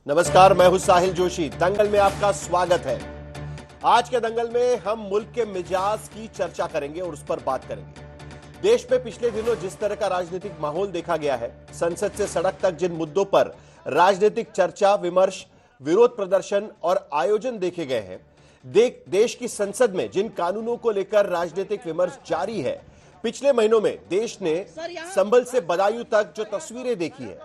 नमस्कार, मैं हूं साहिल जोशी। दंगल में आपका स्वागत है। आज के दंगल में हम मुल्क के मिजाज की चर्चा करेंगे और उस पर बात करेंगे। देश में पिछले दिनों जिस तरह का राजनीतिक माहौल देखा गया है, संसद से सड़क तक जिन मुद्दों पर राजनीतिक चर्चा, विमर्श, विरोध प्रदर्शन और आयोजन देखे गए हैं, देश की संसद में जिन कानूनों को लेकर राजनीतिक विमर्श जारी है, पिछले महीनों में देश ने संभल से बदायूं तक जो तस्वीरें देखी है,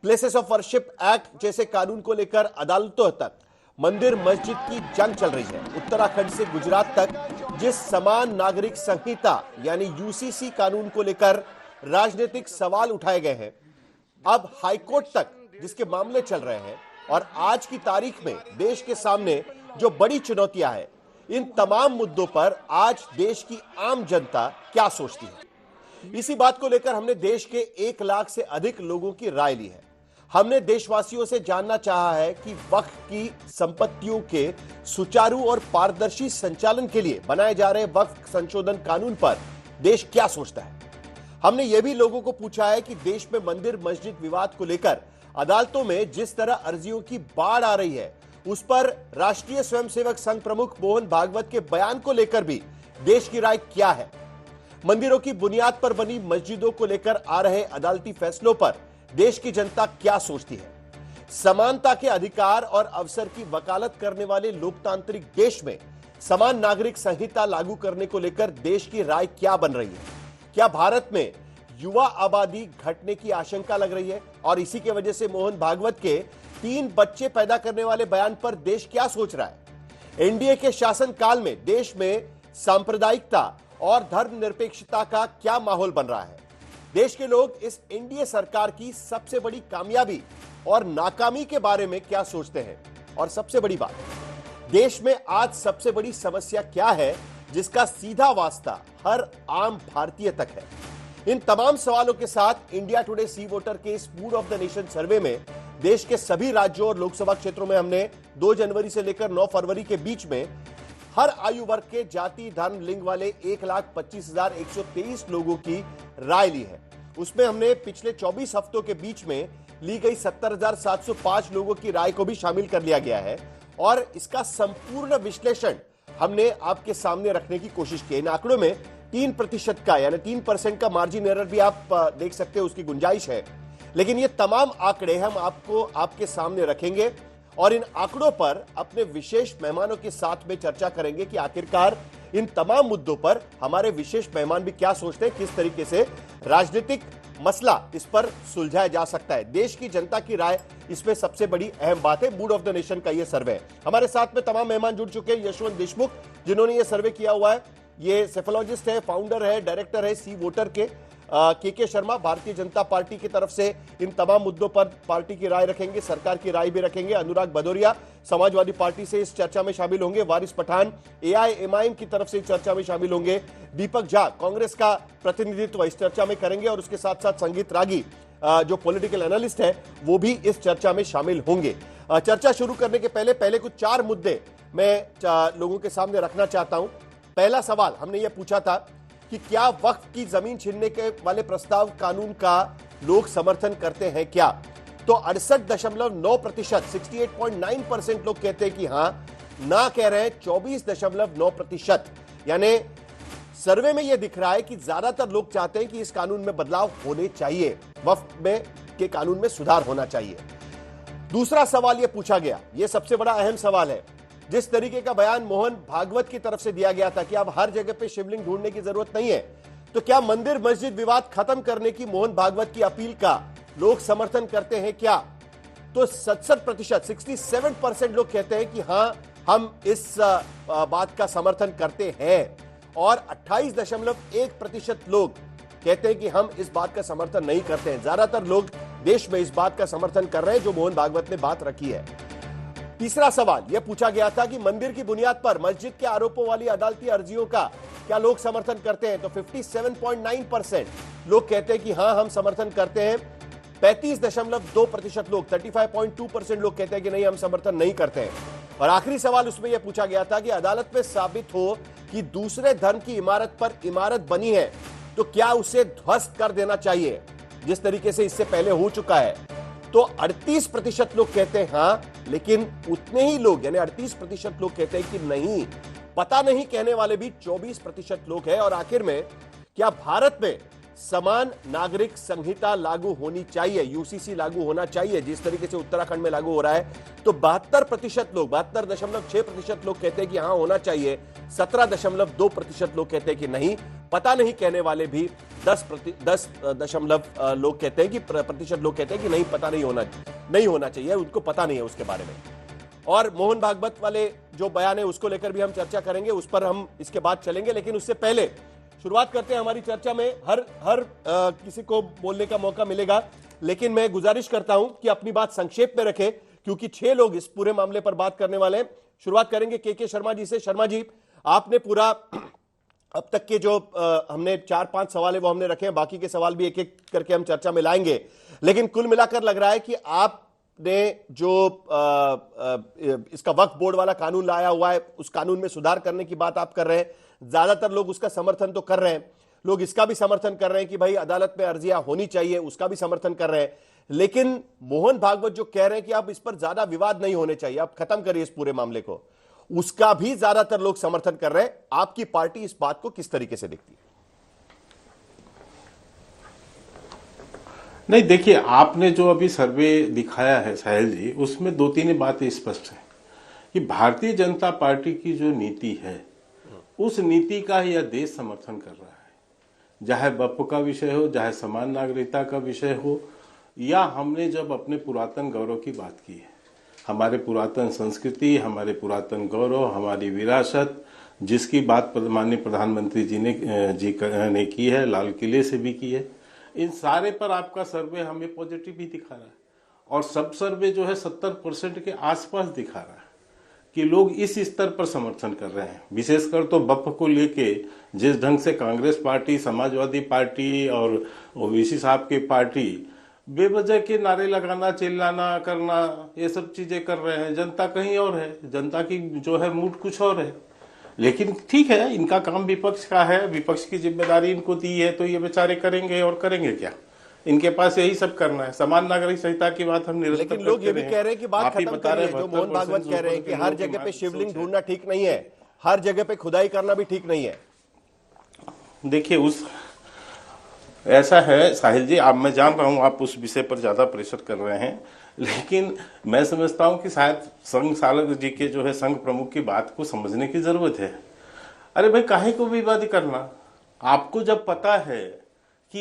प्लेसेस ऑफ वर्शिप एक्ट जैसे कानून को लेकर अदालतों तक मंदिर मस्जिद की जंग चल रही है, उत्तराखंड से गुजरात तक जिस समान नागरिक संहिता यानी यूसीसी कानून को लेकर राजनीतिक सवाल उठाए गए हैं, अब हाईकोर्ट तक जिसके मामले चल रहे हैं, और आज की तारीख में देश के सामने जो बड़ी चुनौतियां हैं, इन तमाम मुद्दों पर आज देश की आम जनता क्या सोचती है, इसी बात को लेकर हमने देश के 1 लाख से अधिक लोगों की राय ली है। हमने देशवासियों से जानना चाहा है कि वक्फ की संपत्तियों के सुचारू और पारदर्शी संचालन के लिए बनाए जा रहे वक्फ संशोधन कानून पर देश क्या सोचता है। हमने यह भी लोगों को पूछा है कि देश में मंदिर मस्जिद विवाद को लेकर अदालतों में जिस तरह अर्जियों की बाढ़ आ रही है, उस पर राष्ट्रीय स्वयंसेवक संघ प्रमुख मोहन भागवत के बयान को लेकर भी देश की राय क्या है। मंदिरों की बुनियाद पर बनी मस्जिदों को लेकर आ रहे अदालती फैसलों पर देश की जनता क्या सोचती है। समानता के अधिकार और अवसर की वकालत करने वाले लोकतांत्रिक देश में समान नागरिक संहिता लागू करने को लेकर देश की राय क्या बन रही है। क्या भारत में युवा आबादी घटने की आशंका लग रही है, और इसी के वजह से मोहन भागवत के 3 बच्चे पैदा करने वाले बयान पर देश क्या सोच रहा है। एनडीए के शासन काल में देश में सांप्रदायिकता और धर्मनिरपेक्षता का क्या माहौल बन रहा है। देश के लोग इस एनडीए सरकार की सबसे बड़ी कामयाबी और नाकामी के बारे में क्या सोचते हैं, और सबसे बड़ी बात, देश में आज सबसे बड़ी समस्या क्या है जिसका सीधा वास्ता हर आम भारतीय तक है। इन तमाम सवालों के साथ इंडिया टुडे सी वोटर के इस मूड ऑफ द नेशन सर्वे में देश के सभी राज्यों और लोकसभा क्षेत्रों में हमने 2 जनवरी से लेकर 9 फरवरी के बीच में हर आयु वर्ग के जाति, धर्म, लिंग वाले 1,25,123 लोगों की राय ली है। उसमें हमने पिछले 24 हफ्तों के बीच में ली गई 70,705 लोगों की राय को भी शामिल कर लिया गया है, और इसका संपूर्ण विश्लेषण हमने आपके सामने रखने की कोशिश की। इन आंकड़ों में 3% का यानी 3% का मार्जिन एरर भी आप देख सकते हैं, उसकी गुंजाइश है। लेकिन ये तमाम आंकड़े हम आपको आपके सामने रखेंगे और इन आंकड़ों पर अपने विशेष मेहमानों के साथ में चर्चा करेंगे कि आखिरकार इन तमाम मुद्दों पर हमारे विशेष मेहमान भी क्या सोचते हैं, किस तरीके से राजनीतिक मसला इस पर सुलझाया जा सकता है। देश की जनता की राय इसमें सबसे बड़ी अहम बात है। मूड ऑफ द नेशन का यह सर्वे है। हमारे साथ में तमाम मेहमान जुड़ चुके हैं। यशवंत देशमुख, जिन्होंने यह सर्वे किया हुआ है, ये सेफोलॉजिस्ट है, फाउंडर है, डायरेक्टर है सी वोटर के। के शर्मा, भारतीय जनता पार्टी की तरफ से इन तमाम मुद्दों पर पार्टी की राय रखेंगे, सरकार की राय भी रखेंगे। अनुराग भदौरिया समाजवादी पार्टी से इस चर्चा में शामिल होंगे। वारिस पठान एआईएमआईएम की तरफ से इस चर्चा में शामिल होंगे। दीपक झा कांग्रेस का प्रतिनिधित्व इस चर्चा में करेंगे, और उसके साथ साथ संगीत रागी जो पॉलिटिकल एनालिस्ट है वो भी इस चर्चा में शामिल होंगे। चर्चा शुरू करने के पहले कुछ 4 मुद्दे मैं लोगों के सामने रखना चाहता हूं। पहला सवाल हमने ये पूछा था कि क्या वक्फ की जमीन छीनने के वाले प्रस्ताव कानून का लोग समर्थन करते हैं क्या। तो 68.9%, 68.9% लोग कहते हैं कि हां, ना कह रहे हैं 24.9%। यानी सर्वे में यह दिख रहा है कि ज्यादातर लोग चाहते हैं कि इस कानून में बदलाव होने चाहिए, वक्फ में के कानून में सुधार होना चाहिए। दूसरा सवाल यह पूछा गया, यह सबसे बड़ा अहम सवाल है। जिस तरीके का बयान मोहन भागवत की तरफ से दिया गया था कि अब हर जगह पे शिवलिंग ढूंढने की जरूरत नहीं है, तो क्या मंदिर मस्जिद विवाद खत्म करने की मोहन भागवत की अपील का लोग समर्थन करते हैं क्या। तो 67%, 67% लोग कहते हैं कि हां, हम इस बात का समर्थन करते हैं, और 28.1% लोग कहते हैं कि हम इस बात का समर्थन नहीं करते हैं। ज्यादातर लोग देश में इस बात का समर्थन कर रहे हैं जो मोहन भागवत ने बात रखी है। तीसरा सवाल यह पूछा गया था कि मंदिर की बुनियाद पर मस्जिद के आरोपों वाली अदालती अर्जियों का क्या लोग समर्थन करते हैं। तो 57.9% लोग कहते हैं कि हां, हम समर्थन करते हैं। 35.2% लोग, 35.2% लोग कहते हैं कि नहीं, हम समर्थन नहीं करते हैं। और आखिरी सवाल उसमें यह पूछा गया था कि अदालत में साबित हो कि दूसरे धर्म की इमारत पर इमारत बनी है तो क्या उसे ध्वस्त कर देना चाहिए, जिस तरीके से इससे पहले हो चुका है। तो 38% लोग कहते हैं हां, लेकिन उतने ही लोग यानी 38% लोग कहते हैं कि नहीं, पता नहीं कहने वाले भी 24% लोग हैं। और आखिर में क्या भारत में समान नागरिक संहिता लागू होनी चाहिए, यूसीसी लागू होना चाहिए जिस तरीके से उत्तराखंड में लागू हो रहा है? तो 72% लोग, 72.6% लोग कहते हैं कि हां होना चाहिए, 17.2% लोग कहते हैं कि नहीं, पता नहीं कहने वाले भी 10 दशमलव लोग कहते हैं कि प्रतिशत लोग कहते हैं कि नहीं, पता नहीं होना चाहिए, उनको पता नहीं है उसके बारे में। और मोहन भागवत वाले जो बयान है उसको लेकर भी हम चर्चा करेंगे, उस पर हम इसके बाद चलेंगे। लेकिन उससे पहले शुरुआत करते हैं हमारी चर्चा में। हर किसी को बोलने का मौका मिलेगा, लेकिन मैं गुजारिश करता हूं कि अपनी बात संक्षेप में रखें, क्योंकि 6 लोग इस पूरे मामले पर बात करने वाले हैं। शुरुआत करेंगे के शर्मा जी से। शर्मा जी, आपने पूरा अब तक के जो हमने 4-5 सवाल है वो हमने रखे हैं, बाकी के सवाल भी एक एक करके हम चर्चा में लाएंगे। लेकिन कुल मिलाकर लग रहा है कि आपने जो इसका वक्फ बोर्ड वाला कानून लाया हुआ है, उस कानून में सुधार करने की बात आप कर रहे हैं। ज्यादातर लोग उसका समर्थन तो कर रहे हैं, लोग इसका भी समर्थन कर रहे हैं कि भाई अदालत में अर्जियां होनी चाहिए, उसका भी समर्थन कर रहे हैं। लेकिन मोहन भागवत जो कह रहे हैं कि आप इस पर ज्यादा विवाद नहीं होने चाहिए, आप खत्म करिए इस पूरे मामले को, उसका भी ज्यादातर लोग समर्थन कर रहे हैं। आपकी पार्टी इस बात को किस तरीके से देखती है? नहीं, देखिए, आपने जो अभी सर्वे दिखाया है साहिल जी, उसमें 2-3 बातें स्पष्ट है कि भारतीय जनता पार्टी की जो नीति है उस नीति का यह देश समर्थन कर रहा है। चाहे बप्प का विषय हो, चाहे समान नागरिकता का विषय हो, या हमने जब अपने पुरातन गौरव की बात की है, हमारे पुरातन संस्कृति, हमारे पुरातन गौरव, हमारी विरासत, जिसकी बात माननीय प्रधानमंत्री जी ने की है, लाल किले से भी की है, इन सारे पर आपका सर्वे हमें पॉजिटिव ही दिखा रहा है। और सब सर्वे जो है 70% के आसपास दिखा रहा है कि लोग इस स्तर पर समर्थन कर रहे हैं। विशेषकर तो बप्प को लेके जिस ढंग से कांग्रेस पार्टी, समाजवादी पार्टी और ओवैसी साहब की पार्टी बेवजह के नारे लगाना, चिल्लाना करना, ये सब चीजें कर रहे हैं, जनता कहीं और है, जनता की जो है मूड कुछ और है। लेकिन ठीक है, इनका काम विपक्ष का है, विपक्ष की जिम्मेदारी इनको दी है, तो ये बेचारे करेंगे, और करेंगे क्या, इनके पास यही सब करना है। समान नागरिक संहिता की बात हम निरंतर लेकिन लोग ये भी कह रहे हैं कि बात खत्म करिए, जो मोहन भागवत कह रहे हैं कि हर जगह पे शिवलिंग ढूंढना ठीक नहीं है, हर जगह पे खुदाई करना भी ठीक नहीं है। देखिए, ऐसा है साहिल जी, आप, मैं जान रहा हूं आप उस विषय पर ज्यादा प्रेशर कर रहे हैं, लेकिन मैं समझता हूं कि शायद संघ चालक जी के जो है संघ प्रमुख की बात को समझने की जरूरत है। अरे भाई, काहे को विवाद करना? आपको जब पता है कि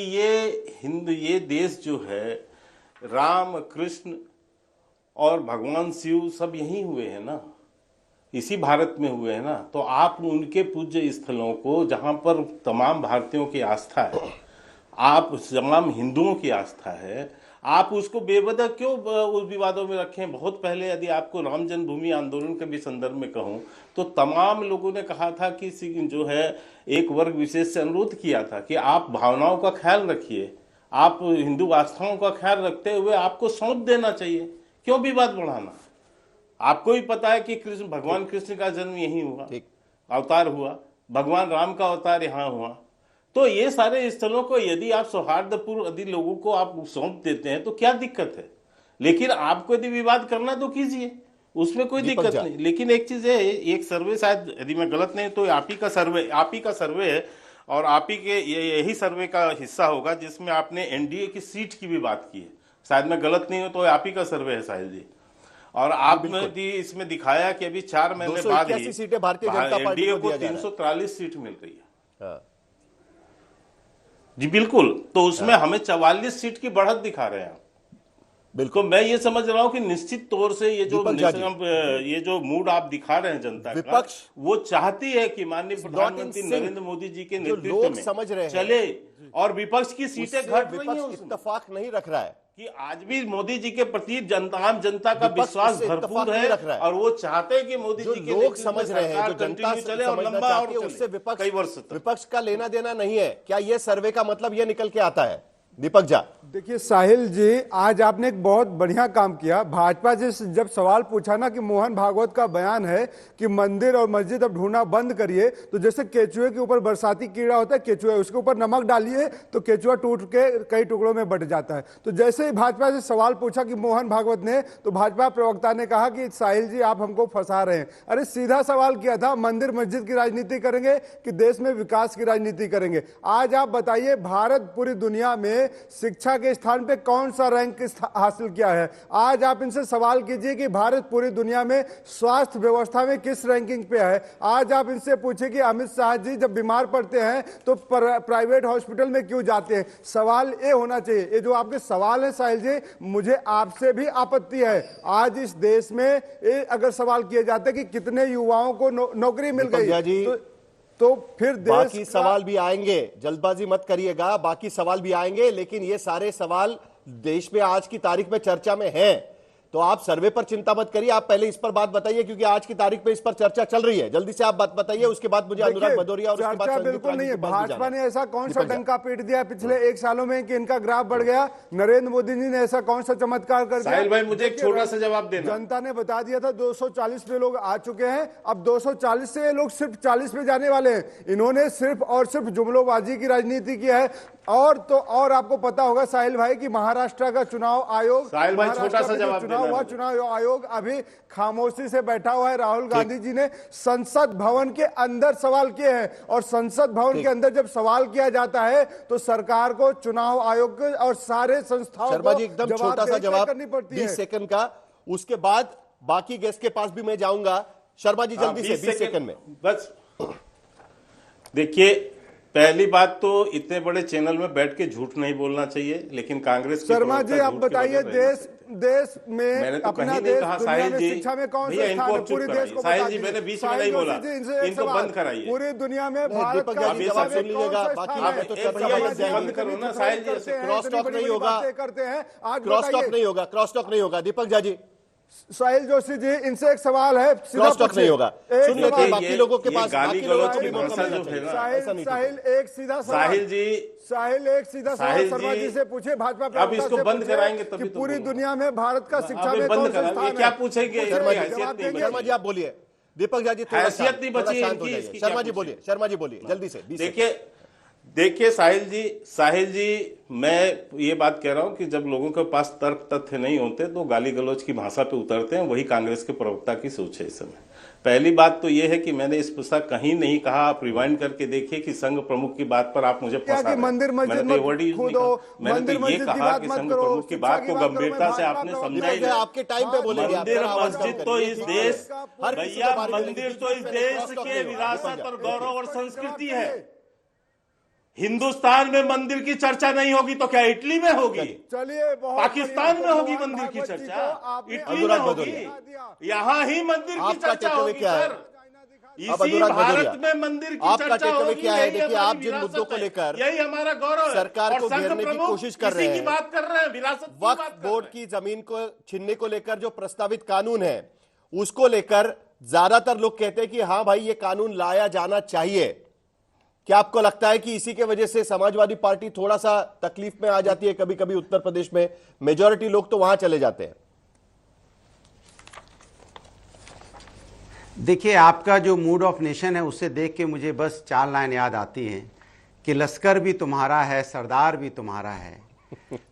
ये देश जो है, राम, कृष्ण और भगवान शिव सब यहीं हुए हैं ना, इसी भारत में हुए हैं ना, तो आप उनके पूज्य स्थलों को, जहां पर तमाम भारतीयों की आस्था है, आप तमाम हिंदुओं की आस्था है, आप उसको बेवजह क्यों उस विवादों में रखें? बहुत पहले यदि आपको राम जन्मभूमि आंदोलन के भी संदर्भ में कहूं, तो तमाम लोगों ने कहा था कि जो है एक वर्ग विशेष से अनुरोध किया था कि आप भावनाओं का ख्याल रखिए, आप हिंदू आस्थाओं का ख्याल रखते हुए आपको सौंप देना चाहिए, क्यों विवाद बढ़ाना? आपको भी पता है कि भगवान कृष्ण का जन्म यहीं हुआ, अवतार हुआ, भगवान राम का अवतार यहाँ हुआ, तो ये सारे स्थलों को यदि आप सौहार्दपूर्ण यदि लोगों को आप सौंप देते हैं तो क्या दिक्कत है? लेकिन आपको यदि विवाद करना तो कीजिए, उसमें कोई दिक्कत नहीं। लेकिन एक चीज है, एक सर्वे, शायद यदि मैं गलत नहीं तो आप ही का सर्वे है, और आप ही के यही सर्वे का हिस्सा होगा जिसमें आपने एनडीए की सीट की भी बात की है। शायद मैं गलत नहीं हूं तो आप ही का सर्वे है साहिल जी। और आपने भी इसमें दिखाया कि अभी 4 महीने बाद ही सीटें भारतीय जनता पार्टी को 343 सीट मिल रही है। जी बिल्कुल, तो उसमें हमें 44 सीट की बढ़त दिखा रहे हैं। बिल्कुल, मैं ये समझ रहा हूं कि निश्चित तौर से ये जो मूड आप दिखा रहे हैं जनता का, वो चाहती है कि माननीय प्रधानमंत्री नरेंद्र मोदी जी के नेतृत्व में समझ रहे चले, और विपक्ष की सीटें घट रही हैं। इत्तेफाक नहीं रख रहा है कि आज भी मोदी जी के प्रति आम जनता का विश्वास भरपूर है, और वो चाहते हैं कि मोदी जी के लोग समझ रहे हैं, जो जनता चले और लंबा और उससे विपक्ष का लेना देना नहीं है। क्या ये सर्वे का मतलब ये निकल के आता है? दीपक झा, देखिए साहिल जी, आज आपने एक बहुत बढ़िया काम किया। भाजपा से जब सवाल पूछा ना कि मोहन भागवत का बयान है कि मंदिर और मस्जिद अब ढूंढना बंद करिए, तो जैसे केचुए के ऊपर बरसाती कीड़ा होता है, केचुआ उसके ऊपर नमक डालिए तो केचुआ टूट के कई टुकड़ों में बंट जाता है। तो जैसे ही भाजपा से सवाल पूछा कि मोहन भागवत ने, तो भाजपा प्रवक्ता ने कहा कि साहिल जी आप हमको फंसा रहे हैं। अरे सीधा सवाल किया था, मंदिर मस्जिद की राजनीति करेंगे कि देश में विकास की राजनीति करेंगे? आज आप बताइए, भारत पूरी दुनिया में शिक्षा के स्थान पे कौन सा रैंक हासिल किया है? आज आप इनसे सवाल कीजिए कि भारत पूरी दुनिया में स्वास्थ्य व्यवस्था में किस रैंकिंग पे है। आज आप इनसे पूछिए कि अमित शाह जी जब बीमार पड़ते हैं तो प्राइवेट हॉस्पिटल में क्यों जाते हैं। सवाल ये होना चाहिए। ये जो आपके सवाल है साहिल जी, मुझे आपसे भी आपत्ति है। आज इस देश में ये अगर सवाल किए जाते कि कितने युवाओं को नौकरी मिल गई, तो फिर देश बाकी सवाल भी आएंगे, जल्दबाजी मत करिएगा, बाकी सवाल भी आएंगे, लेकिन ये सारे सवाल देश में आज की तारीख में चर्चा में हैं। तो आप सर्वे पर चिंता मत करिए, आप पहले इस पर बात बताइए, क्योंकि आज की तारीख पे इस पर चर्चा चल रही है। जल्दी से आप बात बताइए, उसके बाद मुझे अनुराग भदौरिया और उसके बाद संदीप बिल्कुल नहीं है। रानी के पास भी भाजपा जाना ने ऐसा कौन सा डंका पीट दिया पिछले 1 सालों में कि इनका ग्राफ बढ़ गया? नरेंद्र मोदी जी ने ऐसा कौन सा चमत्कार कर दिया? साहिल भाई, मुझे एक छोटा सा जवाब देना। जनता ने बता दिया था 240 पे लोग आ चुके हैं, अब 240 से लोग सिर्फ 40 पे जाने वाले हैं। इन्होंने सिर्फ और सिर्फ जुमलोबाजी की राजनीति की है। और तो और आपको पता होगा साहिल भाई कि महाराष्ट्र का चुनाव आयोग, साहिल भाई छोटा सा जवाब चुनाव हुआ, चुनाव आयोग अभी खामोशी से बैठा हुआ है। राहुल गांधी जी ने संसद भवन के अंदर सवाल किए हैं, और संसद भवन के अंदर जब सवाल किया जाता है तो सरकार को, चुनाव आयोग को और सारे संस्थाओं शर्मा को जी एकदम छोटा सा जवाब करनी पड़ती है 20 सेकंड का। उसके बाद बाकी गेस्ट के पास भी मैं जाऊंगा। शर्मा जी जल्दी से 20 सेकंड में बस। देखिए, पहली बात तो इतने बड़े चैनल में बैठ के झूठ नहीं बोलना चाहिए, लेकिन कांग्रेस की शर्मा जी आप बताइए, देश में मैंने तो अपना कहीं देश नहीं कहा साहिल जी, शिक्षा में कौन भैया सा इनको स्थान है? अब पूरे चुप देश को कराइए। साहिल बता जी, दीजिए। मैंने बीच में नहीं बोला, इनको बंद कराइए। पूरी दुनिया में भारत दीपक का जी आप सुन लीजिएगा, बाकी आप तो चर्चा बंद बंद करो ना साहिल जी। क्रॉस टॉक नहीं होगा, करते हैं आज क्रॉस टॉक नहीं होगा, क्रॉस टॉक नहीं होगा। दीपक जी, साहिल जोशी जी, इनसे एक सवाल है, क्रॉस टॉक नहीं होगा। सुन लेते हैं बाकी लोगों के पास, गाली बाकी लोगों गलौज को की भी मौका भाषा मिलना जो है चाहिए। ना, ऐसा नहीं साहिल एक सीधा सवाल, साहिल एक सीधा सवाल साहिल शर्मा जी जी से पूछे, भाजपा अब इसको बंद कराएंगे तभी तो पूरी बोलूंगा। दुनिया में भारत का शिक्षा में बंद कौन सा करा, स्थान ये है? क्या पूछेंगे? शर्मा जी आप बोलिए। दीपक जी थोड़ा हैसियत नहीं थोड़ा बची शांत इनकी, हो जाइए। इसकी शर्मा क्या जी बोलिए, शर्मा जी बोलिए जल्दी से। देखिए साहिल जी, मैं ये बात कह रहा हूं कि जब लोगों के पास तर्क तथ्य नहीं होते तो गाली गलौज की भाषा पे उतरते हैं। वही कांग्रेस के प्रवक्ता की सोच है इस समय। पहली बात तो ये है कि मैंने इस पुस्तक कहीं नहीं कहा, आप रिवाइंड करके देखिए कि संघ प्रमुख की बात पर आप मुझे फंसा रहे हैं। मंदिर मस्जिद मैंने तो वर्ड यूज नहीं कहा, मैंने तो ये कहा कि संघ प्रमुख की बात को गंभीरता से आपने समझा ही नहीं। आपके टाइम पे बोलेंगे। मंदिर मस्जिद तो इस देश, भैया मंदिर तो इस देश के विरासत और गौरव और संस्कृति है। हिंदुस्तान में मंदिर की चर्चा नहीं होगी तो क्या इटली में होगी? चलिए, पाकिस्तान में होगी मंदिर की चर्चा, इटली में होगी? यहाँ ही मंदिर की चर्चा होगी सर। इसी भारत में मंदिर की चर्चा होगी। क्या है? देखिए, आप जिन मुद्दों को लेकर यही हमारा गौरव है, सरकार को घेरने की कोशिश कर रहे हैं, बात कर रहे हैं, विरासत की वक्फ बात कर बोर्ड रहे हैं। की जमीन को छीनने को लेकर जो प्रस्तावित कानून है, उसको लेकर ज्यादातर लोग कहते हैं कि हाँ भाई ये कानून लाया जाना चाहिए। क्या आपको लगता है कि इसी के वजह से समाजवादी पार्टी थोड़ा सा तकलीफ में आ जाती है? कभी कभी उत्तर प्रदेश में मेजॉरिटी लोग तो वहां चले जाते हैं। देखिए, आपका जो मूड ऑफ नेशन है उससे देख के मुझे बस 4 लाइन याद आती हैं कि लश्कर भी तुम्हारा है, सरदार भी तुम्हारा है,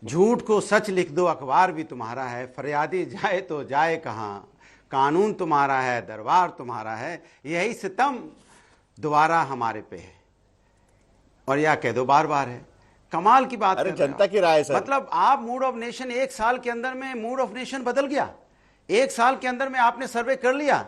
झूठ को सच लिख दो, अखबार भी तुम्हारा है, फरियादी जाए तो जाए कहाँ, कानून तुम्हारा है, दरबार तुम्हारा है, यही सितम दोबारा हमारे पे है, और या कह दो बार बार है। कमाल की बात अरे कर रहे जनता हो। की राय सर। मतलब आप मूड ऑफ नेशन 1 साल के अंदर में मूड ऑफ नेशन बदल गया। 1 साल के अंदर में आपने सर्वे कर लिया।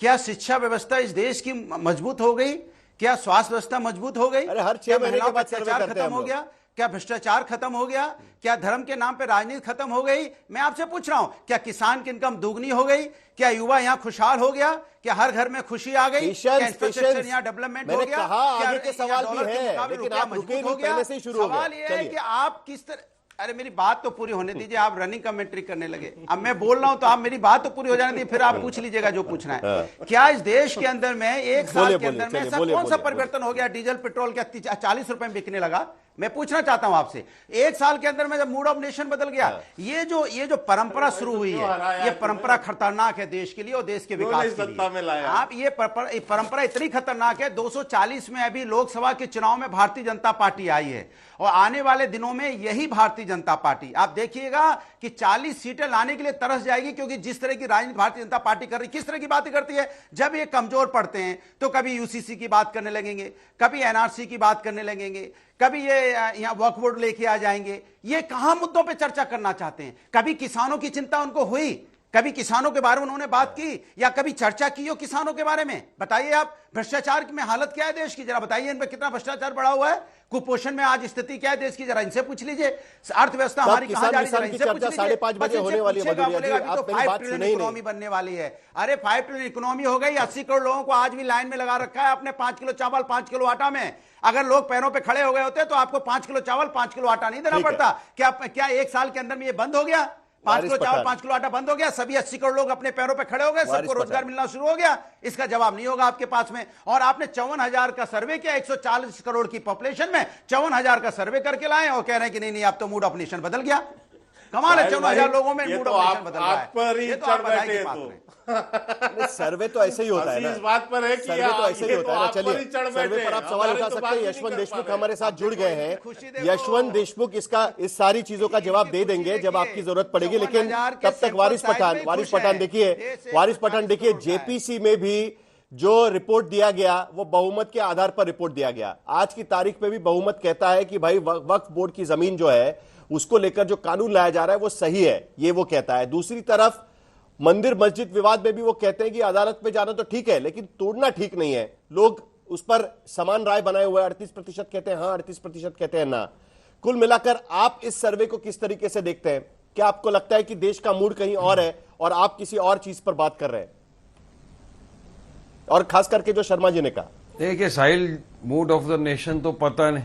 क्या शिक्षा व्यवस्था इस देश की मजबूत हो गई? क्या स्वास्थ्य व्यवस्था मजबूत हो गई? अरे हर 6 क्या महीने के बाद सर्वे अत्याचार करते हैं खत्म हम हो गया? क्या भ्रष्टाचार खत्म हो गया? क्या धर्म के नाम पे राजनीति खत्म हो गई? मैं आपसे पूछ रहा हूं, क्या किसान की इनकम दोगुनी हो गई? क्या युवा यहाँ खुशहाल हो गया? क्या हर घर में खुशी आ गई? क्या इंफ्रास्ट्रक्चर यहाँ डेवलपमेंट हो गया? कहा क्या आगे के सवाल भी डॉलर के है, मुकाबले लेकिन रुपया आप रुके मजबूत हो नहीं, गया? पहले से ही शुरू हो गया। सवाल ये है चलिए। कि आप किस तरह, अरे मेरी बात तो पूरी होने दीजिए, आप रनिंग कमेंट्री करने लगे। अब मैं बोल रहा हूं तो आप मेरी बात तो पूरी हो जाने दीजिए, फिर आप पूछ लीजिएगा जो पूछना है। क्या इस देश के अंदर में 1 साल के अंदर में ऐसा कौन सा परिवर्तन हो गया? डीजल पेट्रोल क्या 40 रुपए में बिकने लगा? मैं पूछना चाहता हूं आपसे, 1 साल के अंदर में जब मूड ऑफ नेशन बदल गया, ये जो परंपरा शुरू हुई है, ये परंपरा खतरनाक है देश के लिए और देश के विकास के लिए। आप ये परंपरा इतनी खतरनाक है, 240 में अभी लोकसभा के चुनाव में भारतीय जनता पार्टी आई है और आने वाले दिनों में यही भारतीय जनता पार्टी आप देखिएगा कि 40 सीटें लाने के लिए तरस जाएगी, क्योंकि जिस तरह की राजनीति भारतीय जनता पार्टी कर रही, किस तरह की बातें करती है, जब ये कमजोर पड़ते हैं तो कभी यूसीसी की बात करने लगेंगे, कभी एनआरसी की बात करने लगेंगे, कभी ये यहां वक्फ बोर्ड लेके आ जाएंगे। ये कहां मुद्दों पे चर्चा करना चाहते हैं? कभी किसानों की चिंता उनको हुई? कभी किसानों के बारे में उन्होंने बात की या कभी चर्चा की हो किसानों के बारे में? बताइए आप, भ्रष्टाचार में हालत क्या है देश की, जरा बताइए, इन पर कितना भ्रष्टाचार बढ़ा हुआ है, कुपोषण में आज स्थिति क्या है देश की, जरा इनसे पूछ लीजिए, अर्थव्यवस्था हमारी कहां जा रही है, इनसे पूछ लीजिए। 5:30 बजे होने वाली है, तो 5 ट्रिलियन इकोनॉमी बनने वाली है। अरे 5 ट्रिलियन इकोनॉमी हो गई, 80 करोड़ लोगों को आज भी लाइन में लगा रखा है आपने 5 किलो चावल 5 किलो आटा में। अगर लोग पैरों पे खड़े हो गए होते तो आपको 5 किलो चावल 5 किलो आटा नहीं देना पड़ता। क्या 1 साल के अंदर में ये बंद हो गया? 5 किलो चावल 5 किलो आटा बंद हो गया, सभी 80 करोड़ लोग अपने पैरों पे खड़े हो गए, सबको रोजगार मिलना शुरू हो गया? इसका जवाब नहीं होगा आपके पास में। और आपने 54,000 का सर्वे किया, 140 करोड़ की पॉपुलेशन में 54,000 का सर्वे करके लाए और कह रहे हैं कि नहीं अब तो मूड ऑफ नेशन बदल गया। कमाल है, 54,000 लोगों में मूड ऑफ नेशन बदल रहा है। ये तो आप बधाई की बात है। सर्वे तो ऐसे ही होता है ना, इस बात पर है कि सर्वे तो ऐसे ही होता है ना। चलिए, सर्वे पर आप सवाल उठा सकते हैं। यशवंत देशमुख हमारे साथ जुड़ गए हैं। यशवंत देशमुख इस सारी चीजों का जवाब दे देंगे जब आपकी जरूरत पड़ेगी, लेकिन तब तक वारिस पठान देखिए, जेपीसी में भी जो रिपोर्ट दिया गया वो बहुमत के आधार पर रिपोर्ट दिया गया। आज की तारीख में भी बहुमत कहता है कि भाई वक्फ बोर्ड की जमीन जो है उसको लेकर जो कानून लाया जा रहा है वो सही है, ये वो कहता है। दूसरी तरफ मंदिर मस्जिद विवाद में भी वो कहते हैं कि अदालत में जाना तो ठीक है लेकिन तोड़ना ठीक नहीं है। लोग उस पर समान राय बनाए हुए 38% कहते हैं हाँ, 38% कहते हैं ना। कुल मिलाकर आप इस सर्वे को किस तरीके से देखते हैं? क्या आपको लगता है कि देश का मूड कहीं और है और आप किसी और चीज पर बात कर रहे हैं? और खास करके जो शर्मा जी ने कहा, देखिए साहिल, मूड ऑफ द नेशन तो पता नहीं,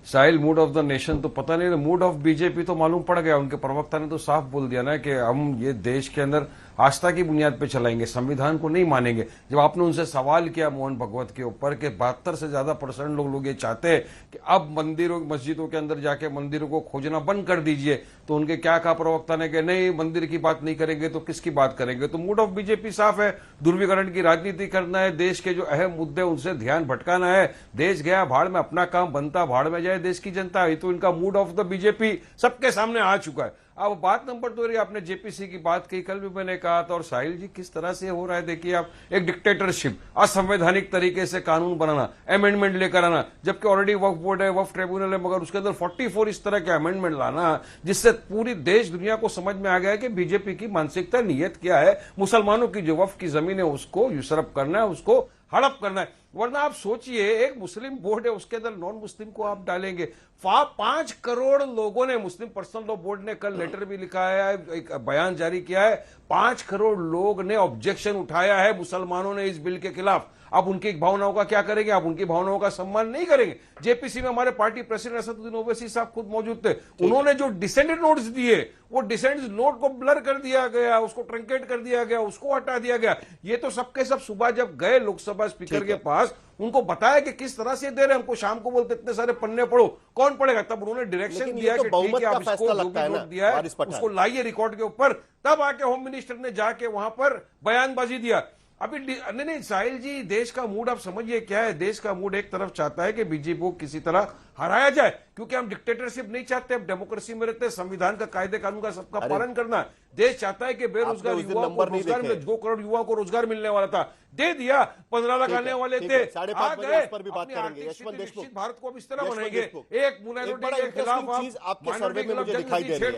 साहिल मूड ऑफ द नेशन तो पता नहीं, मूड ऑफ बीजेपी तो मालूम पड़ गया। उनके प्रवक्ता ने तो साफ बोल दिया ना कि हम ये देश के अंदर आस्था की बुनियाद पे चलाएंगे, संविधान को नहीं मानेंगे। जब आपने उनसे सवाल किया मोहन भगवत के ऊपर के 72 से ज्यादा % लोग ये चाहते हैं कि अब मंदिरों मस्जिदों के अंदर जाके मंदिरों को खोजना बंद कर दीजिए, तो उनके क्या कहा प्रवक्ता ने कि नहीं, मंदिर की बात नहीं करेंगे तो किसकी बात करेंगे। तो मूड ऑफ बीजेपी साफ है, ध्रुवीकरण की राजनीति करना है, देश के जो अहम मुद्दे उनसे ध्यान भटकाना है। देश गया भाड़ में, अपना काम बनता भाड़ में जाए देश की जनता। ये तो इनका मूड ऑफ द बीजेपी सबके सामने आ चुका है। अब बात नंबर 2 रही, आपने जेपीसी की बात की, कल भी मैंने कहा था। और साहिल जी किस तरह से हो रहा है, देखिए आप, एक डिक्टेटरशिप, असंवैधानिक तरीके से कानून बनाना, अमेंडमेंट लेकर आना, जबकि ऑलरेडी वक्फ बोर्ड है, वक्फ ट्रिब्यूनल है, मगर उसके अंदर 44 इस तरह के अमेंडमेंट लाना जिससे पूरी देश दुनिया को समझ में आ गया है कि बीजेपी की मानसिकता नीयत क्या है। मुसलमानों की जो वक्फ की जमीन है उसको यूसरप करना है, उसको हड़प करना है। वरना आप सोचिए, एक मुस्लिम बोर्ड है, उसके अंदर नॉन मुस्लिम को आप डालेंगे। 5 करोड़ लोगों ने, मुस्लिम पर्सनल लॉ बोर्ड ने कल लेटर भी लिखा है, एक बयान जारी किया है, 5 करोड़ लोग ने ऑब्जेक्शन उठाया है मुसलमानों ने इस बिल के खिलाफ। अब उनकी भावनाओं का क्या करेंगे? आप उनकी भावनाओं का सम्मान नहीं करेंगे। जेपीसी में हमारे पार्टी प्रेसिडेंट असदुद्दीन ओवैसी साहब खुद मौजूद थे। उन्होंने जो डिसेंडेड नोट्स दिए, वो डिसेंडेड नोट को ब्लर कर दिया गया, उसको ट्रंकेट कर दिया गया, उसको हटा दिया गया। ये तो सबके सब सुबह जब गए लोकसभा स्पीकर के पास, उनको बताया कि किस तरह से दे रहे हैं, हमको शाम को बोलते इतने सारे पन्ने पढ़ो, कौन पढ़ेगा? तब उन्होंने डायरेक्शन दिया कि ठीक है, आप इसको जो भी नोट दिया है उसको लाइए रिकॉर्ड के ऊपर। तब आके होम मिनिस्टर ने जाके वहां पर बयानबाजी दिया। अभी नहीं साहिल जी, देश का मूड आप समझिए क्या है। देश का मूड एक तरफ चाहता है कि बीजेपी को किसी तरह हराया जाए, क्योंकि हम डिक्टेटरशिप नहीं चाहते, हम डेमोक्रेसी में रहते हैं, संविधान का कायदे कानून का सबका पालन करना है। देश चाहता है कि बेरोजगार युवाओं को रोजगार मिले, 2 करोड़ युवाओं को रोजगार मिलने वाला था, दे दिया। 15 लाख आने वाले थे, आ गए। पर भी बात करेंगे। यशवंत देशमुख, भारत को अब इस तरह बनाएंगे, एक माइनॉरिटी के खिलाफ आपके सर्वे में मुझे दिखाई दे रही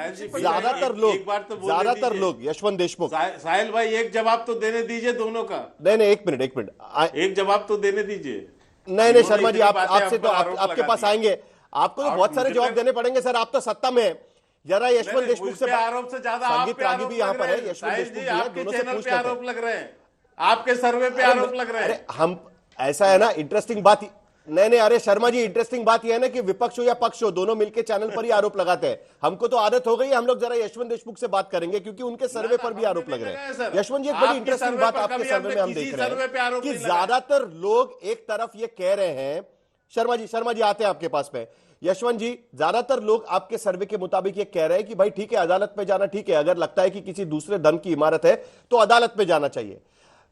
है। ज्यादातर लोग यशवंत देशमुख, साहिल भाई, एक जवाब तो देने दीजिए दोनों का। नहीं, एक मिनट, एक जवाब तो देने दीजिए। नहीं शर्मा जी, आपसे तो आपके पास आएंगे, आपको तो बहुत सारे जवाब देने पड़ेंगे सर। आप तो सत्ता में है। जरा यशवंत देशमुख से आरोप से ज्यादा संगीत रागी भी यहाँ पर है, यशवंत देशमुख आपके चैनल पे आरोप लग रहे हैं, आपके सर्वे पे आरोप लग रहे हैं। हम ऐसा है ना, इंटरेस्टिंग बात नहीं, अरे शर्मा जी, इंटरेस्टिंग बात यह है ना कि विपक्ष हो या पक्ष हो, दोनों मिलकर चैनल पर ही आरोप लगाते हैं। हमको तो आदत हो गई है। हम लोग जरा यशवंत देशमुख से बात करेंगे क्योंकि उनके सर्वे पर भी आरोप लग रहे हैं। यशवंत जी, एक बड़ी इंटरेस्टिंग बात आपके सर्वे में हम देख रहे हैं कि ज्यादातर लोग एक तरफ ये कह रहे हैं शर्मा जी आते हैं आपके पास में। यशवंत जी, ज्यादातर लोग आपके सर्वे के मुताबिक ये कह रहे हैं कि भाई ठीक है, अदालत में जाना ठीक है, अगर लगता है कि किसी दूसरे धन की इमारत है तो अदालत में जाना चाहिए।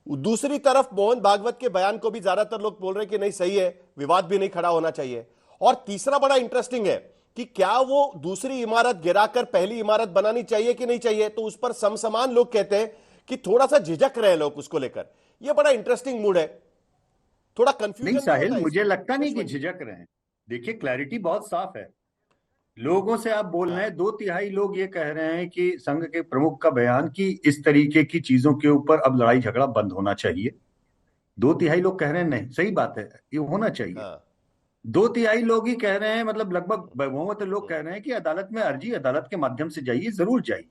दूसरी तरफ मोहन भागवत के बयान को भी ज्यादातर लोग बोल रहे हैं कि नहीं सही है, विवाद भी नहीं खड़ा होना चाहिए। और तीसरा बड़ा इंटरेस्टिंग है कि क्या वो दूसरी इमारत गिराकर पहली इमारत बनानी चाहिए कि नहीं चाहिए, तो उस पर समसमान लोग कहते हैं कि थोड़ा सा झिझक रहे लोग उसको लेकर। ये बड़ा इंटरेस्टिंग मूड है, थोड़ा कंफ्यूजन नहीं साहिल, मुझे लगता नहीं कि झिझक रहे हैं। देखिए, क्लैरिटी बहुत साफ है। लोगों से आप बोल रहे हैं, 2/3 लोग ये कह रहे हैं कि संघ के प्रमुख का बयान कि इस तरीके की चीजों के ऊपर अब लड़ाई झगड़ा बंद होना चाहिए। 2/3 लोग कह रहे हैं नहीं, सही बात है, ये होना चाहिए। 2/3 लोग ही कह रहे हैं, मतलब लगभग बहुमत लोग कह रहे हैं कि अदालत में अर्जी अदालत के माध्यम से जाइए, जरूर जाइए।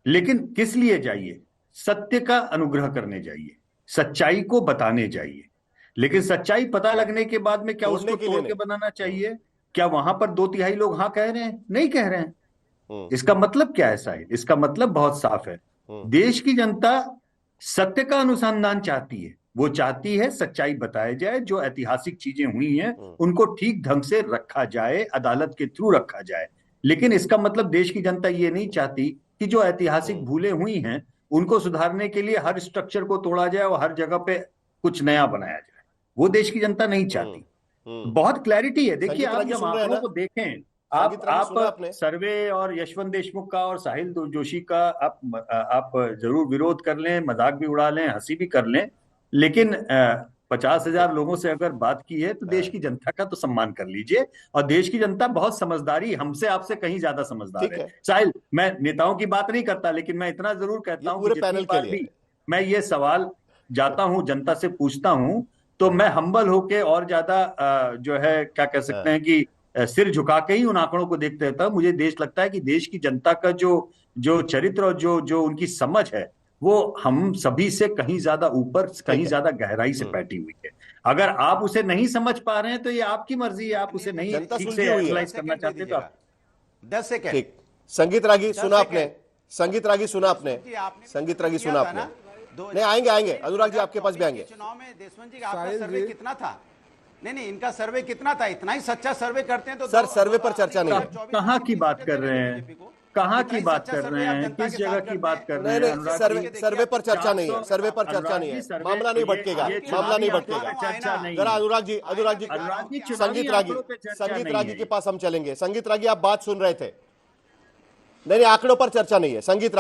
लेकिन किस लिए जाइए? सत्य का अनुग्रह करने जाइए, सच्चाई को बताने जाइए। लेकिन सच्चाई पता लगने के बाद में क्या उसको तोड़ के बनाना चाहिए? क्या वहां पर 2/3 लोग हाँ कह रहे हैं? नहीं कह रहे हैं। इसका मतलब क्या है साहिल? इसका मतलब बहुत साफ है। देश की जनता सत्य का अनुसंधान चाहती है। वो चाहती है सच्चाई बताया जाए, जो ऐतिहासिक चीजें हुई हैं उनको ठीक ढंग से रखा जाए, अदालत के थ्रू रखा जाए। लेकिन इसका मतलब देश की जनता ये नहीं चाहती कि जो ऐतिहासिक भूलें हुई हैं उनको सुधारने के लिए हर स्ट्रक्चर को तोड़ा जाए और हर जगह पे कुछ नया बनाया जाए। वो देश की जनता नहीं चाहती। बहुत क्लैरिटी है। देखिए, आप जब आंकड़ों को देखें, आप सर्वे और यशवंत देशमुख का और साहिल जोशी का आप जरूर विरोध कर लें, मजाक भी उड़ा लें, हंसी भी कर लें, लेकिन 50,000 लोगों से अगर बात की है तो देश की जनता का तो सम्मान कर लीजिए। और देश की जनता बहुत समझदारी, हमसे आपसे कहीं ज्यादा समझदार है। साहिल, मैं नेताओं की बात नहीं करता, लेकिन मैं इतना जरूर कहता हूं कि जितनी बार भी मैं ये सवाल जाता हूं, जनता से पूछता हूं, तो मैं हम्बल होके और ज्यादा जो है क्या कह सकते हैं कि सिर झुका के ही उन आंकड़ों को देखते रहता हूं। मुझे देश लगता है कि देश की जनता का जो चरित्र और जो उनकी समझ है वो हम सभी से कहीं ज्यादा ऊपर, कहीं ज्यादा गहराई से बैठी हुई है। अगर आप उसे नहीं समझ पा रहे हैं तो ये आपकी मर्जी है, आप उसे नहीं ठीक से एनालाइज करना चाहते तो 10 सेकंड। संगीत रागी सुना आपने, संगीत रागी सुना आपने, संगीत रागी सुना आपने। नहीं, आएंगे अनुराग जी, आपके पास भी आएंगे। चुनाव में देशमुख जी आपका सर्वे कितना था? नहीं, इनका सर्वे कितना था? इतना ही सच्चा सर्वे करते हैं तो सर सर्वे पर चर्चा नहीं है। कहाँ की बात कर रहे हैं? कहाँ की बात कर रहे हैं? किस जगह की बात कर रहे हैं? नहीं, सर्वे पर चर्चा नहीं है, सर्वे पर चर्चा नहीं है। मामला नहीं भटकेगा, मामला नहीं भटकेगा। चर्चा नहीं। जरा अनुराग जी, संगीत रागी के पास हम चलेंगे। संगीत रागी, आप बात सुन रहे थे? नहीं, आंकड़ों पर चर्चा नहीं है। संगीत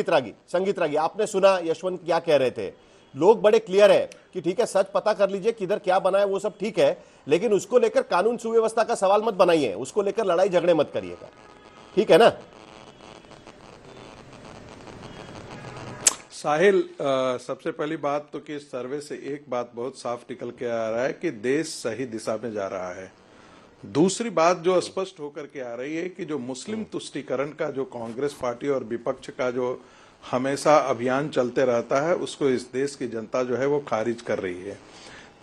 रागी, आपने सुना यशवंत क्या कह रहे थे? लोग बड़े क्लियर है कि ठीक है, सच पता कर लीजिए किधर क्या बना है, वो सब ठीक है, लेकिन उसको लेकर कानून सुव्यवस्था का सवाल मत बनाइए, उसको लेकर लड़ाई झगड़े मत करिएगा, ठीक है ना? साहिल, सबसे पहली बात तो कि सर्वे से एक बात बहुत साफ निकल के आ रहा है कि देश सही दिशा में जा रहा है। दूसरी बात जो स्पष्ट होकर के आ रही है कि जो मुस्लिम तुष्टीकरण का जो कांग्रेस पार्टी और विपक्ष का जो हमेशा अभियान चलते रहता है, उसको इस देश की जनता जो है वो खारिज कर रही है।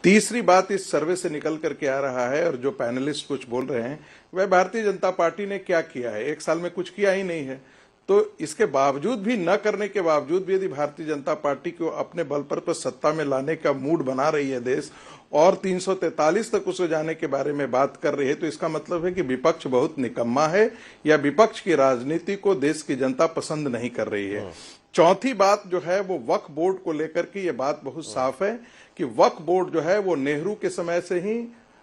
तीसरी बात इस सर्वे से निकल करके आ रहा है, और जो पैनलिस्ट कुछ बोल रहे हैं, वह भारतीय जनता पार्टी ने क्या किया है? 1 साल में कुछ किया ही नहीं है। तो इसके बावजूद भी, न करने के बावजूद भी, यदि भारतीय जनता पार्टी को अपने बल पर सत्ता में लाने का मूड बना रही है देश, और 343 तक उसे जाने के बारे में बात कर रही है, तो इसका मतलब है कि विपक्ष बहुत निकम्मा है, या विपक्ष की राजनीति को देश की जनता पसंद नहीं कर रही है। चौथी बात जो है वो वक्फ बोर्ड को लेकर के ये बात बहुत साफ है कि वक्फ बोर्ड जो है वो नेहरू के समय से ही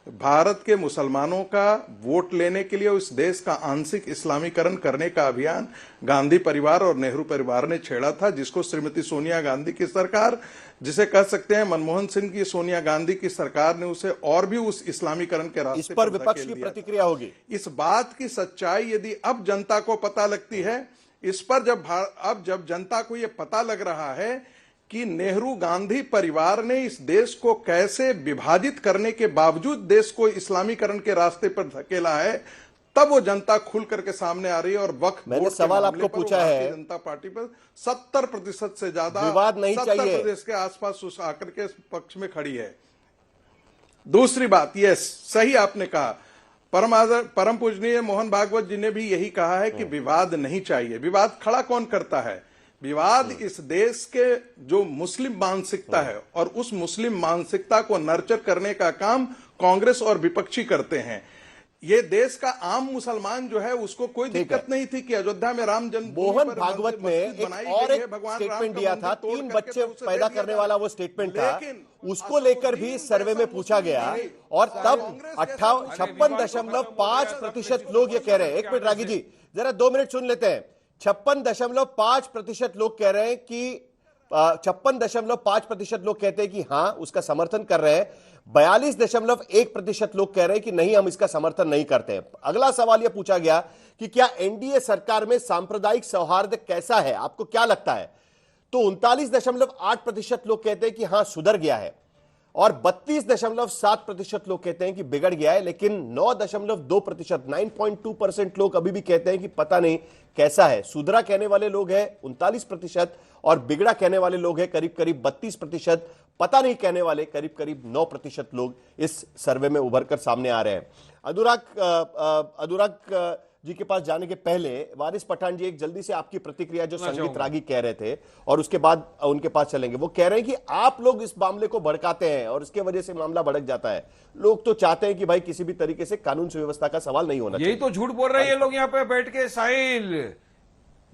भारत के मुसलमानों का वोट लेने के लिए उस देश का आंशिक इस्लामीकरण करने का अभियान गांधी परिवार और नेहरू परिवार ने छेड़ा था, जिसको श्रीमती सोनिया गांधी की सरकार, जिसे कह सकते हैं मनमोहन सिंह की सोनिया गांधी की सरकार ने उसे और भी उस इस्लामीकरण के रास्ते पर विपक्ष की प्रतिक्रिया होगी। इस बात की सच्चाई यदि अब जनता को पता लगती है, इस पर जब जनता को यह पता लग रहा है कि नेहरू गांधी परिवार ने इस देश को कैसे विभाजित करने के बावजूद देश को इस्लामीकरण के रास्ते पर धकेला है, तब वो जनता खुल करके सामने आ रही है। और वक्फ मैंने सवाल आपको पूछा है, जनता पार्टी पर 70% से ज्यादा विवाद नहीं चाहिए, प्रदेश के आसपास उस आकर के पक्ष में खड़ी है। दूसरी बात, ये सही आपने कहा, परम पूजनीय मोहन भागवत जी ने भी यही कहा है कि विवाद नहीं चाहिए। विवाद खड़ा कौन करता है? विवाद इस देश के जो मुस्लिम मानसिकता है, और उस मुस्लिम मानसिकता को नर्चर करने का काम कांग्रेस और विपक्षी करते हैं। ये देश का आम मुसलमान जो है उसको कोई दिक्कत नहीं थी कि अयोध्या में राम जन्मभूमि मोहन पर भागवत ने मस्जिद एक बनाई और गई एक है, भगवान राम स्टेटमेंट का दिया मंदिर था, तोड़ 3 करके बच्चे तो उसे पैदा दे दिया करने था। वाला वो स्टेटमेंट था, लेकिन उसको लेकर भी सर्वे में पूछा गया और तब 56.5% लोग ये कह रहे हैं। 1 मिनट रागी जी, जरा 2 मिनट सुन लेते हैं। 56.5% लोग कह रहे हैं कि 56.5% लोग कहते हैं कि हां उसका समर्थन कर रहे हैं। 42.1% लोग कह रहे हैं कि नहीं, हम इसका समर्थन नहीं करते हैं। अगला सवाल यह पूछा गया कि क्या एनडीए सरकार में सांप्रदायिक सौहार्द कैसा है, आपको क्या लगता है? तो 39.8% लोग कहते हैं कि हां सुधर गया है और 32.7% लोग कहते हैं कि बिगड़ गया है। लेकिन 9.2%, 9.2% लोग अभी भी कहते हैं कि पता नहीं कैसा है। सुधरा कहने वाले लोग हैं 39% और बिगड़ा कहने वाले लोग हैं करीब करीब 32%। पता नहीं कहने वाले करीब करीब 9% लोग इस सर्वे में उभर कर सामने आ रहे हैं। अनुराग जी के पास जाने के पहले वारिस पठान जी, एक जल्दी से आपकी प्रतिक्रिया जो संगीत रागी कह रहे थे और उसके बाद उनके पास चलेंगे। वो कह रहे हैं कि आप लोग इस मामले को भड़काते हैं और इसके वजह से मामला भड़क जाता है। लोग तो चाहते हैं कि भाई किसी भी तरीके से कानून सुव्यवस्था का सवाल नहीं होना चाहिए। यही तो झूठ बोल रहे हैं ये लोग यहाँ पे बैठ के, साहिल,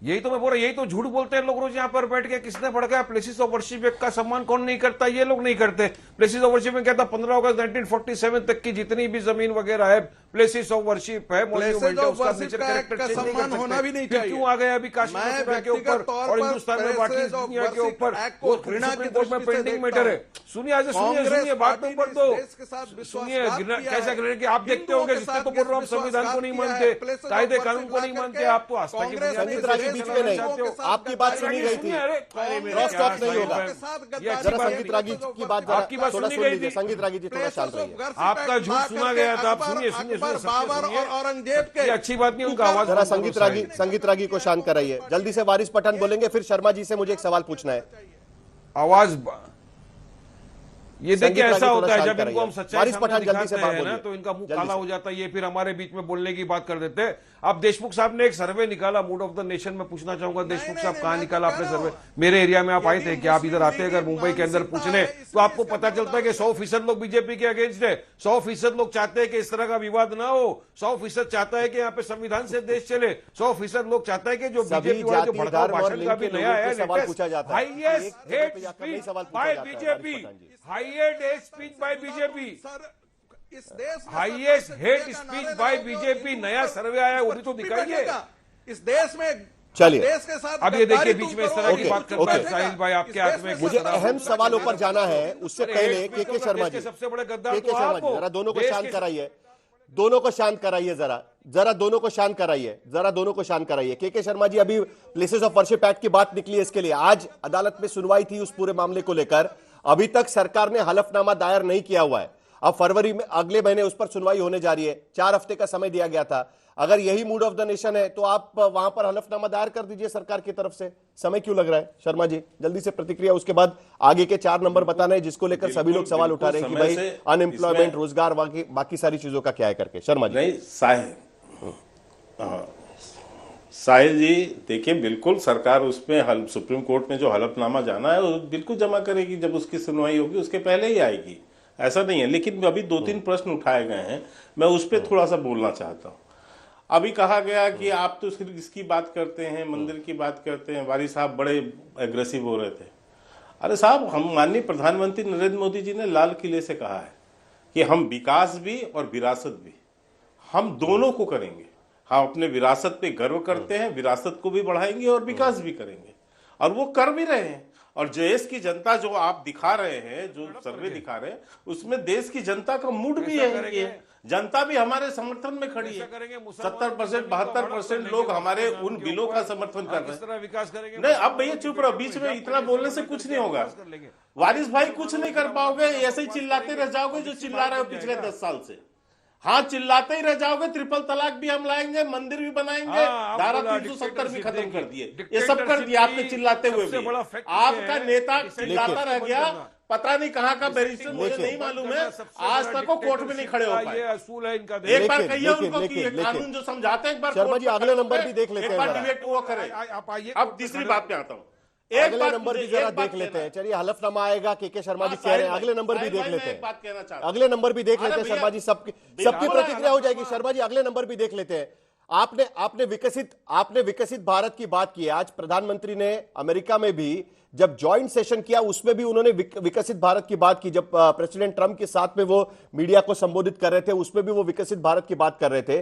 यही तो मैं बोल रहा हूं, यही तो झूठ बोलते हैं लोग रोज यहाँ पर बैठ के। किसने भड़काया? प्लेसेस ऑफ वर्शिप का सम्मान कौन नहीं करता? ये लोग नहीं करते। प्लेसेस ऑफ वर्शिप में क्या था? 15 अगस्त 1947 तक की जितनी भी जमीन वगैरह है प्लेसेस ऑफ वर्शिप है, प्लेसेस ऑफ वर्शिप का सम्मान होना भी नहीं चाहिए। क्यों आ गया अभी कश्मीर के ऊपर और हिंदुस्तान में बाकी दुनिया के ऊपर वो घृणा की कोर्ट में पेंडिंग मैटर है? सुनिए, आज सुनिए बात में ऊपर तो सुनिए कैसा गिर कि आप देखते होंगे, जिससे तो बोल रहा हूँ संविधान को नहीं मानते, कायदे कानून को नहीं मानते, आप तो आस्था की संगीत रागी बीच में नहीं, आपकी बात सुनी गई थी, क्रॉस टॉक नहीं होगा। जरा संगीत रागी की बात आपकी बात थोड़ा सुनी सुन गई लीजिए। थी। संगीत रागी जी थोड़ा शांत रहिए। आपका झूठ सुना गया था, आप सुनिए सुनिए बाबर और औरंगजेब के, ये अच्छी बात नहीं, उनका आवाज जरा संगीत रागी को शांत कराइए। जल्दी से वारिस पठान बोलेंगे, फिर शर्मा जी से मुझे एक सवाल पूछना है। आवाज ये देखिए संगीत ऐसा रागी होता थोड़ा है शांत जब इनको हम कराइए। सच्चाई वारिस सामने पठान जल्दी से दिखाते बात हैं ना बोलिए। तो इनका मुंह जल्दी काला से। हो जाता है, ये फिर हमारे बीच में बोलने की बात कर देते हैं। अब देशमुख साहब ने एक सर्वे निकाला, मूड ऑफ द नेशन में पूछना चाहूंगा देशमुख साहब कहाँ निकाला आपने सर्वे? मेरे एरिया में आप आए थे कि आप इधर आते अगर मुंबई के अंदर पूछने तो आपको पता चलता है कि 100% लोग बीजेपी के अगेंस्ट है, 100% लोग चाहते हैं कि इस तरह का विवाद ना हो, 100% चाहता है कि यहाँ पे संविधान से देश चले, 100% लोग चाहता है कि जो बीजेपी वाले जो भड़काऊ भाषण का भी नया है highest hate speech by BJP, highest hate speech by BJP, इस देश में highest hate speech by BJP, नया सर्वे आया, वो भी तो दिखाइए। इस देश में चलिए। देश के साथ अब ये देखिए बीच में इस तरह की ओके, बात करता है ओके। साहिल भाई, आपके हाथ में मुझे अहम सवालों पर जाना है, उससे पहले के शर्मा जी, सबसे बड़े गद्दार के तो शर्मा आप जी, हो। जरा दोनों को देश शांत के- कराइए, दोनों को शांत कराइए, जरा दोनों को शांत कराइए, जरा दोनों को शांत कराइए। के शर्मा जी, अभी प्लेसेस ऑफ वर्शिप एक्ट की बात निकली है, इसके लिए आज अदालत में सुनवाई थी उस पूरे मामले को लेकर। अभी तक सरकार ने हलफनामा दायर नहीं किया हुआ है। अब फरवरी में अगले महीने उस पर सुनवाई होने जा रही है। 4 हफ्ते का समय दिया गया था। अगर यही मूड ऑफ द नेशन है तो आप वहां पर हलफनामा दायर कर दीजिए सरकार की तरफ से। समय क्यों लग रहा है? शर्मा जी जल्दी से प्रतिक्रिया, उसके बाद आगे के 4 नंबर बताना है जिसको लेकर सभी लोग सवाल उठा रहे हैं कि भाई अनएम्प्लॉयमेंट, रोजगार, बाकी सारी चीजों का क्या है करके। शर्मा जी। नहीं, साहिल जी देखिए, बिल्कुल सरकार उसमें सुप्रीम कोर्ट में जो हलफनामा जाना है वो बिल्कुल जमा करेगी, जब उसकी सुनवाई होगी उसके पहले ही आएगी, ऐसा नहीं है। लेकिन अभी 2-3 प्रश्न उठाए गए हैं, मैं उस पर थोड़ा सा बोलना चाहता हूँ। अभी कहा गया कि आप तो सिर्फ इसकी बात करते हैं, मंदिर की बात करते हैं, वारी साहब बड़े एग्रेसिव हो रहे थे। अरे साहब, हम माननीय प्रधानमंत्री नरेंद्र मोदी जी ने लाल किले से कहा है कि हम विकास भी और विरासत भी, हम दोनों को करेंगे। हम अपने विरासत पे गर्व करते हैं, विरासत को भी बढ़ाएंगे और विकास भी करेंगे, और वो कर भी रहे हैं। और देश की जनता जो आप दिखा रहे हैं, जो सर्वे दिखा रहे हैं, उसमें देश की जनता का मूड भी है। ये जनता भी हमारे समर्थन में खड़ी है। 70%, 72% लोग हमारे उन बिलों का समर्थन कर रहे हैं। विकास करेंगे नहीं, अब भैया चुप रहो, बीच में इतना बोलने से कुछ नहीं होगा। वारिस भाई कुछ नहीं कर पाओगे, ऐसे ही चिल्लाते रह जाओगे जो चिल्ला रहे हो पिछले 10 साल से। हाँ, चिल्लाते ही रह जाओगे। ट्रिपल तलाक भी हम लाएंगे, मंदिर भी बनाएंगे, धारा 370 भी खत्म कर दिए, ये सब कर दिया आपने चिल्लाते हुए भी। आपका नेता चिल्लाता रह गया, पता नहीं कहाँ का बैरिस्टर, मुझे नहीं मालूम है, आज तक वो कोर्ट में नहीं खड़े हो पाए। ये असूल है इनका। एक बार कहिए उनको कि ये कानून जो समझाते हैं, एक बार शर्मा जी अगले नंबर भी देख लेते हैं एक बार जरा। डिबेट वो करें। आप आइए, अब तीसरी बात पे आता हूँ। एक अगले बात नंबर भी मुझे- जरा एक बात देख लेते कहना हैं। चलिए हलफनामा आएगा, के शर्मा जी हाँ, कह रहे हैं, साहिल अगले नंबर भी साहिल देख भाई, लेते मैं हैं। एक बात कहना चाहता हूं। अगले नंबर भी देख अरे लेते हैं भैया, शर्मा जी, सबकी बिल्कुल प्रतिक्रिया हो जाएगी। हलफनामा। शर्मा जी अगले नंबर भी देख लेते हैं। आपने विकसित भारत की बात की है। आज प्रधानमंत्री ने अमेरिका में भी जब ज्वाइंट सेशन किया, उसमें भी उन्होंने विकसित भारत की बात की। जब प्रेसिडेंट ट्रंप के साथ में वो मीडिया को संबोधित कर रहे थे, उसमें भी वो विकसित भारत की बात कर रहे थे।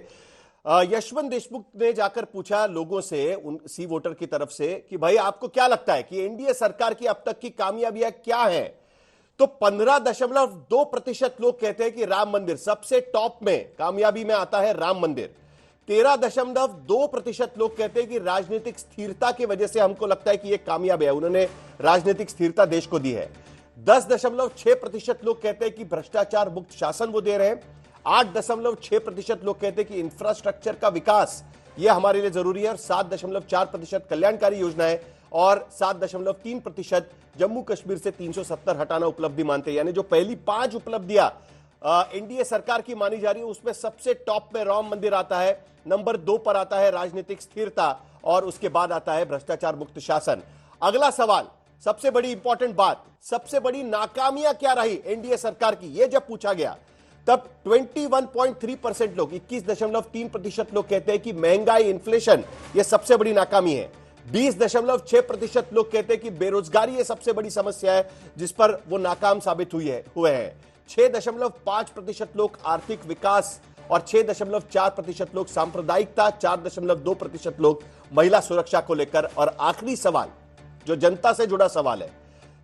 यशवंत देशमुख ने जाकर पूछा लोगों से, उन सी वोटर की तरफ से, कि भाई आपको क्या लगता है कि एनडीए सरकार की अब तक की कामयाबियां क्या है? तो 15.2% लोग कहते हैं कि राम मंदिर सबसे टॉप में, कामयाबी में आता है राम मंदिर। 13.2% लोग कहते हैं कि राजनीतिक स्थिरता की वजह से हमको लगता है कि यह कामयाब है, उन्होंने राजनीतिक स्थिरता देश को दी है। 10.6% लोग कहते हैं कि भ्रष्टाचार मुक्त शासन वो दे रहे हैं। 8.6% लोग कहते हैं कि इंफ्रास्ट्रक्चर का विकास यह हमारे लिए जरूरी है। और 7.4% कल्याणकारी योजनाएं और 7.3% जम्मू कश्मीर से 370 हटाना उपलब्धि मानते हैं। यानी जो पहली 5 उपलब्धियां एनडीए सरकार की मानी जा रही है, उसमें सबसे टॉप में राम मंदिर आता है, नंबर 2 पर आता है राजनीतिक स्थिरता, और उसके बाद आता है भ्रष्टाचार मुक्त शासन। अगला सवाल, सबसे बड़ी इंपॉर्टेंट बात, सबसे बड़ी नाकामियां क्या रही एनडीए सरकार की, यह जब पूछा गया तब 21.3% लोग, 21.3% लोग कहते हैं कि महंगाई, इन्फ्लेशन यह सबसे बड़ी नाकामी है। 20.6% लोग कहते हैं कि बेरोजगारी यह सबसे बड़ी समस्या है जिस पर वो नाकाम साबित हुए हैं। 6.5% लोग आर्थिक विकास, और 6.4% लोग सांप्रदायिकता, 4.2% लोग महिला सुरक्षा को लेकर। और आखिरी सवाल जो जनता से जुड़ा सवाल है,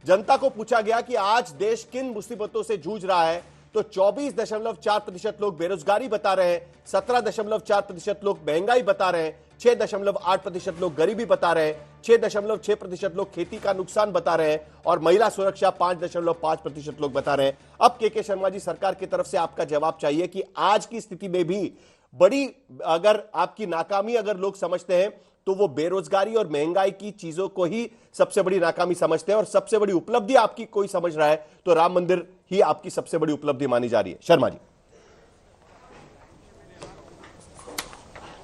जनता को पूछा गया कि आज देश किन मुसीबतों से जूझ रहा है, तो 24.4% लोग बेरोजगारी बता रहे हैं, 17.4% लोग महंगाई बता रहे हैं, 6.8% लोग गरीबी बता रहे हैं, 6.6% लोग खेती का नुकसान बता रहे हैं, और महिला सुरक्षा 5.5% लोग बता रहे हैं। अब के शर्मा जी, सरकार की तरफ से आपका जवाब चाहिए कि आज की स्थिति में भी बड़ी, अगर आपकी नाकामी अगर लोग समझते हैं तो वो बेरोजगारी और महंगाई की चीजों को ही सबसे बड़ी नाकामी समझते हैं, और सबसे बड़ी उपलब्धि आपकी कोई समझ रहा है तो राम मंदिर ही आपकी सबसे बड़ी उपलब्धि मानी जा रही है। शर्मा जी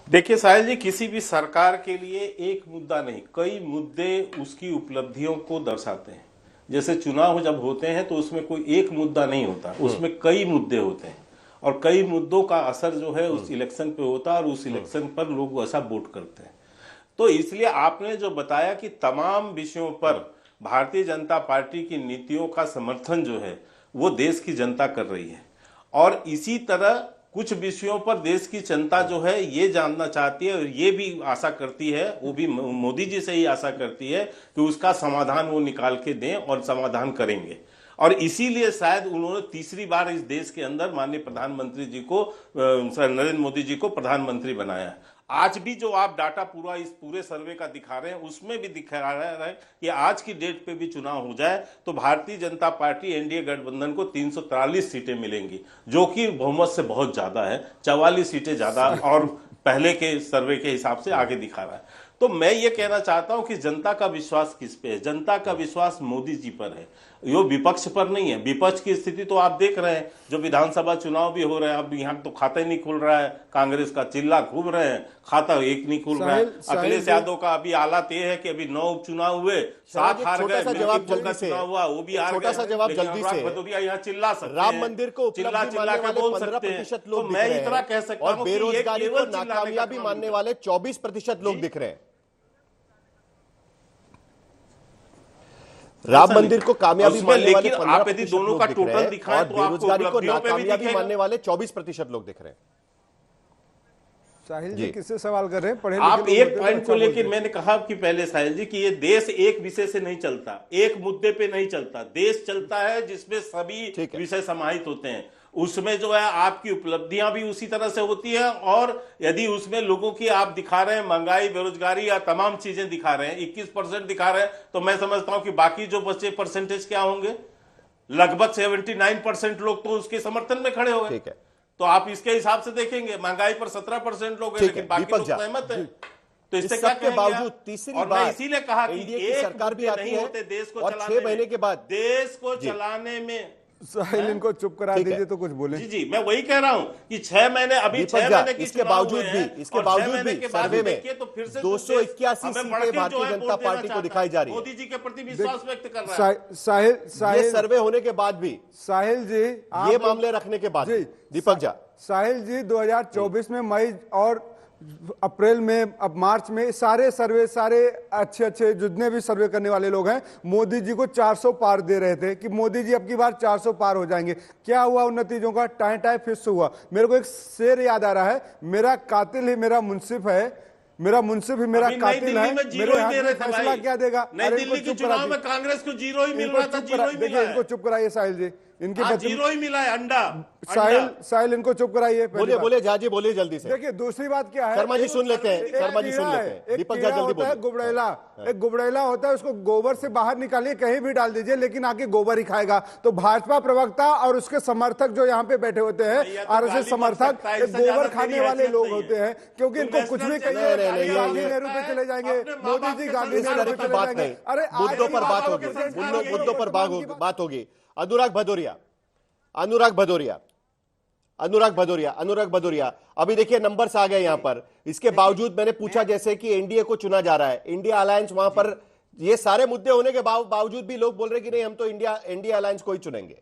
देखिए साहिल जी, किसी भी सरकार के लिए एक मुद्दा नहीं, कई मुद्दे उसकी उपलब्धियों को दर्शाते हैं। जैसे चुनाव जब होते हैं तो उसमें कोई एक मुद्दा नहीं होता, उसमें कई मुद्दे होते हैं, और कई मुद्दों का असर जो है उस इलेक्शन पे होता है, और उस इलेक्शन पर लोग ऐसा वोट करते हैं। तो इसलिए आपने जो बताया कि तमाम विषयों पर भारतीय जनता पार्टी की नीतियों का समर्थन जो है वो देश की जनता कर रही है, और इसी तरह कुछ विषयों पर देश की जनता जो है ये जानना चाहती है, और ये भी आशा करती है, वो भी मोदी जी से ही आशा करती है कि उसका समाधान वो निकाल के दें, और समाधान करेंगे। और इसीलिए शायद उन्होंने तीसरी बार इस देश के अंदर माननीय प्रधानमंत्री जी को, नरेंद्र मोदी जी को प्रधानमंत्री बनाया। आज भी जो आप डाटा पूरा इस पूरे सर्वे का दिखा रहे हैं, उसमें भी दिखा रहा है कि आज की डेट पे भी चुनाव हो जाए तो भारतीय जनता पार्टी एनडीए गठबंधन को 343 सीटें मिलेंगी, जो कि बहुमत से बहुत ज्यादा है, 44 सीटें ज्यादा और पहले के सर्वे के हिसाब से आगे दिखा रहा है। तो मैं ये कहना चाहता हूं कि जनता का विश्वास किस पे है? जनता का विश्वास मोदी जी पर है, यो विपक्ष पर नहीं है। विपक्ष की स्थिति तो आप देख रहे हैं, जो विधानसभा चुनाव भी हो रहे हैं, अब यहाँ तो खाता ही नहीं खुल रहा है, कांग्रेस का चिल्ला घूम रहे हैं, खाता एक नहीं खुल रहा है। अखिलेश यादव का अभी हालात ये है कि अभी 9 उपचुनाव हुए, 7 हार गए, जवाब जल्दी से चुनाव हुआ वो भी हार गए। छोटा सा जवाब जल्दी से, भदौरिया यहाँ चिल्ला सकते हैं, राम मंदिर को चिल्ला चिल्ला के बोल सकते हैं, तो मैं इतना कह सकता हूँ, और बेरोजगारी को नाकामयाबी मानने वाले 24% लोग दिख रहे हैं। राम मंदिर को कामयाबी मानने वाले 15% दोनों का टोटल दिखाएं और तो आपको बेरोजगारी को उपलब्धियों पे भी नाकामयाबी दिखेगा। मानने वाले 24% लोग दिख रहे हैं। साहिल जी किससे सवाल कर रहे हैं? पढ़े आप लिखे लोग एक होते पॉइंट तो को अच्छा लेकर, बोलते। मैंने कहा कि पहले साहिल जी कि ये देश एक विषय से नहीं चलता, एक मुद्दे पे नहीं चलता, देश चलता है जिसमें सभी विषय समाहित होते हैं। उसमें जो है आपकी उपलब्धियां भी उसी तरह से होती हैं, और यदि उसमें लोगों की आप दिखा रहे हैं महंगाई, बेरोजगारी या तमाम चीजें दिखा रहे हैं, 21% दिखा रहे हैं, तो मैं समझता हूं कि बाकी जो बचे परसेंटेज क्या होंगे, लगभग 79% लोग तो उसके समर्थन में खड़े हो गए। ठीक है, तो आप इसके हिसाब से देखेंगे, महंगाई पर 17% लोग हैं, लेकिन बाकी लोग सहमत हैं। तो इससे क्या के बावजूद तीसरी और बार मैं इसीलिए कहा कि एनडीए की सरकार भी आती है, देश को और चलाने 6 महीने के बाद देश को चलाने में साहिल इनको चुप करा ठीक है। दीजिए तो कुछ बोले। जी जी, मैं वही कह रहा हूं कि 6 महीने अभी दीपक 6 जा, महीने की इसके चुनाव बावजूद हुए हैं, भी इसके और 6 बावजूद महीने भी के बाद सर्वे में देखिए तो फिर से 281 हमें सीटें बढ़ के जो भारतीय है जनता वोट देना पार्टी को चाहता दिखाई है। जा रही है। मोदी जी के प्रति विश्वास व्यक्त कर रहा है। साहिल ये साहिल सर्वे होने के बाद भी, साहिल जी ये मामले रखने के बाद जी भी, दीपक झा, साहिल जी 2024 में मई और अप्रैल में, अब मार्च में सारे सर्वे, सारे अच्छे अच्छे जितने भी सर्वे करने वाले लोग हैं, मोदी जी को 400 पार दे रहे थे कि मोदी जी अब की बार 400 पार हो जाएंगे। क्या हुआ उन नतीजों का? टाई टाई फिश हुआ। मेरे को एक शेर याद आ रहा है, मेरा कातिल ही मेरा मुंसिफ है, मेरा मुंसिफ ही मेरा अभी नई कातिल दिल्ली है, में जीरो मेरे ही हाथ दे में रहे थे फैसला भाई। क्या देगा? नई अरे दिल्ली इनको के चुप करा चुनाव में दीजिए। कांग्रेस को जीरो ही मिल इनको रहा था, चुप जीरो करा ही मिला देखिए, इनको है। चुप कराइए साहिल जी, इनके हाँ, बच्चे जीरो ही मिला है, अंडा। साहिल इनको चुप कराइए। पहली बोले बात। बोले झा जी, बोलिए जल्दी से। देखिए दूसरी बात क्या है, शर्मा जी सुन लेते हैं, एक शर्मा जी सुन कीड़ा लेते है, हैं, एक दीपक झा कीड़ा जल्दी होता है बोलिए। गुबरैला, एक गुबरैला होता है, उसको गोबर से बाहर निकालिए, कहीं भी डाल दीजिए, लेकिन आके गोबर ही खाएगा। तो भाजपा प्रवक्ता और उसके समर्थक जो यहाँ पे बैठे होते भैया हैं, तो आरएसएस गाली मत समर्थक, सकता है, एक इससे गोबर ज्यादा खाने तेरी वाले हैसियत लोग नहीं होते है। हैं, क्योंकि तुम इनको कुछ भी नेशनल कहिए चैनल नहीं, गांधी ये- नेहरू पे चले जाएंगे, अपने माँ मोदी बाप जी के गांधी इस नेहरू तरह पे की चले बात जाएंगे। नहीं, अरे मुद्दों पर बात होगी, मुद्दों पर बात होगी। अनुराग भदौरिया, अनुराग भदौरिया, अभी देखिए नंबर्स आ गए यहां पर। इसके बावजूद मैंने पूछा जैसे कि एनडीए को चुना जा रहा है, इंडिया अलायंस, वहां पर ये सारे मुद्दे होने के बावजूद भी लोग बोल रहे कि नहीं, हम तो इंडिया अलायंस को ही चुनेंगे।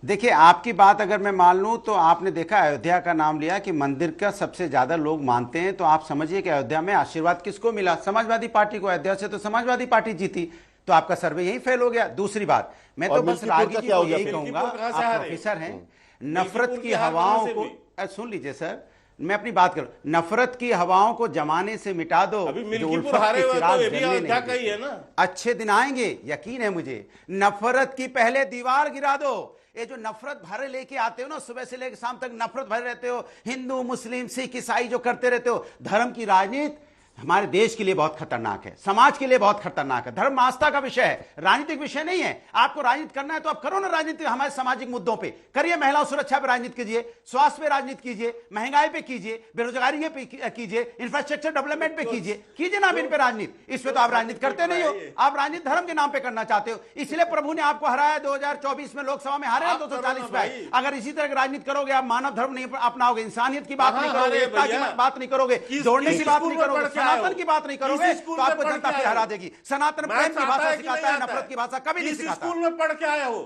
देखिए, आपकी बात अगर मैं मान लूं तो आपने देखा, अयोध्या का नाम लिया कि मंदिर का सबसे ज्यादा लोग मानते हैं, तो आप समझिए कि अयोध्या में आशीर्वाद किसको मिला? समाजवादी पार्टी को। अयोध्या से तो समाजवादी पार्टी जीती, तो आपका सर्वे यही फेल हो गया। दूसरी बात, मैं और तो बस मिल्कीपुर रागी का जी क्या को हो गया यही फिर? कहूंगा, मिल्कीपुर कहां से आप हारे? प्रोफेसर हैं, मिल्कीपुर नफरत की की हार हवाओं कहां से को हुई? सुन लीजिए सर, मैं अपनी बात करूं, नफरत की हवाओं को जमाने से मिटा दो। अभी जो मिल्कीपुर उल्फत हारे के हुए चिराग तो ये भी जलने अयोध्या नहीं का ही है देते। ना। अच्छे दिन आएंगे, यकीन है मुझे। नफरत की पहले दीवार गिरा दो। ये जो नफरत भरे लेके आते हो ना, सुबह से लेकर शाम तक नफरत भरे रहते हो, हिंदू मुस्लिम सिख ईसाई जो करते रहते हो, धर्म की राजनीति हमारे देश के लिए बहुत खतरनाक है, समाज के लिए बहुत खतरनाक है। धर्म आस्था का विषय है, राजनीतिक विषय नहीं है। आपको राजनीति करना है तो आप करो ना राजनीति, हमारे सामाजिक मुद्दों पे करिए, महिला सुरक्षा पे राजनीति कीजिए, स्वास्थ्य पे राजनीति कीजिए, महंगाई पे कीजिए, बेरोजगारी पे कीजिए, इंफ्रास्ट्रक्चर डेवलपमेंट पे कीजिए ना इन पे राजनीति। इस पे तो आप राजनीति करते नहीं हो, आप राजनीति धर्म के नाम पे करना चाहते हो। इसलिए प्रभु ने आपको हराया 2024 में, लोकसभा में हारे हैं 240 में। अगर इसी तरह की राजनीति करोगे, आप मानव धर्म नहीं अपनाओगे, इंसानियत की बात नहीं करोगे, एकता की बात नहीं करोगे, जोड़ने की बात नहीं करोगे, सनातन की बात नहीं करोगे, तो आपको जनता फिर हरा देगी। सनातन प्रेम की भाषा सिखाता है, नफरत की भाषा कभी नहीं सिखाता। स्कूल में पढ़ के आया हो,